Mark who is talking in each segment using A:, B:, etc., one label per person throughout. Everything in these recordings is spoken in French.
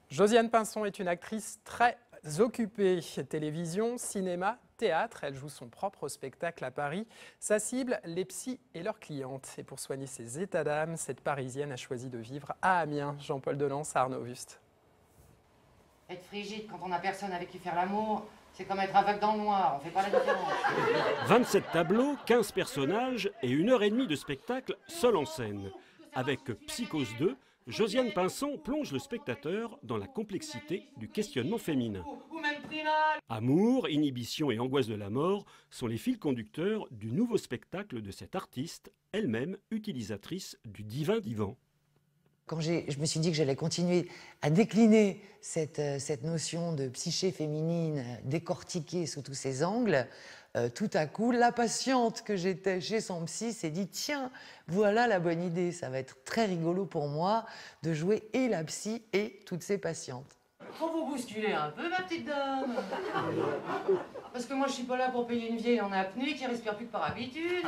A: Josiane Pinson est une actrice très occupée. Télévision, cinéma, théâtre. Elle joue son propre spectacle à Paris. Sa cible, les psys et leurs clientes. Et pour soigner ses états d'âme, cette Parisienne a choisi de vivre à Amiens. Jean-Paul Delance, Arnaud Auguste.
B: Être frigide quand on n'a personne avec qui faire l'amour, c'est comme être aveugle dans le noir, on fait pas la différence.
C: 27 tableaux, 15 personnages et 1h30 de spectacle seul en scène. Avec Psychose 2, Josiane Pinson plonge le spectateur dans la complexité du questionnement féminin. Amour, inhibition et angoisse de la mort sont les fils conducteurs du nouveau spectacle de cette artiste, elle-même utilisatrice du divin divan.
D: Quand je me suis dit que j'allais continuer à décliner cette notion de psyché féminine décortiquée sous tous ses angles, tout à coup, la patiente que j'étais chez son psy s'est dit « Tiens, voilà la bonne idée, ça va être très rigolo pour moi de jouer et la psy et toutes ses patientes. »
B: Faut vous bousculer un peu, ma petite dame. Parce que moi, je suis pas là pour payer une vieille en apnée qui respire plus que par habitude.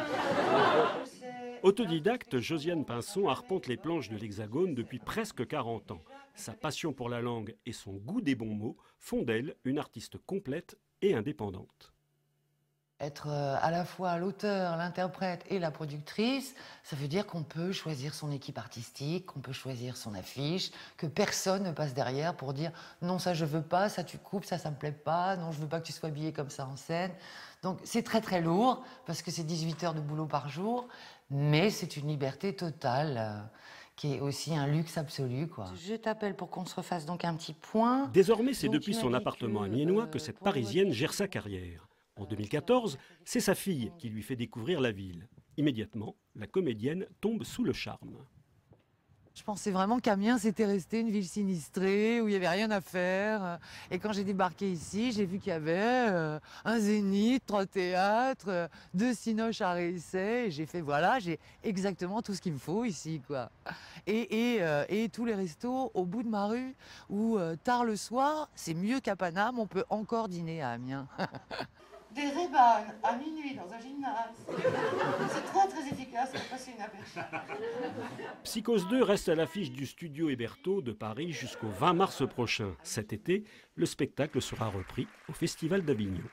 C: Autodidacte, Josiane Pinson arpente les planches de l'Hexagone depuis presque 40 ans. Sa passion pour la langue et son goût des bons mots font d'elle une artiste complète et indépendante.
D: Être à la fois l'auteur, l'interprète et la productrice, ça veut dire qu'on peut choisir son équipe artistique, qu'on peut choisir son affiche, que personne ne passe derrière pour dire « Non, ça je veux pas, ça tu coupes, ça me plaît pas, non, je veux pas que tu sois habillée comme ça en scène. » Donc c'est très très lourd, parce que c'est 18 heures de boulot par jour, mais c'est une liberté totale, qui est aussi un luxe absolu, quoi. Je t'appelle pour qu'on se refasse donc un petit point.
C: Désormais, c'est
D: Donc,
C: depuis son appartement amiénois que cette Parisienne gère sa carrière. En 2014, c'est sa fille qui lui fait découvrir la ville. Immédiatement, la comédienne tombe sous le charme.
D: Je pensais vraiment qu'Amiens c'était resté une ville sinistrée où il n'y avait rien à faire. Et quand j'ai débarqué ici, j'ai vu qu'il y avait un zénith, 3 théâtres, 2 cinoches à Réessay. Et j'ai fait voilà, j'ai exactement tout ce qu'il me faut ici, quoi. Et tous les restos au bout de ma rue où tard le soir, c'est mieux qu'à Paname, on peut encore dîner à Amiens.
B: Des Ray-Ban à minuit dans un gymnase. C'est très très efficace pour passer une aperçue.
C: Psychose 2 reste à l'affiche du studio Hébertot de Paris jusqu'au 20 mars prochain. Cet été, le spectacle sera repris au Festival d'Avignon.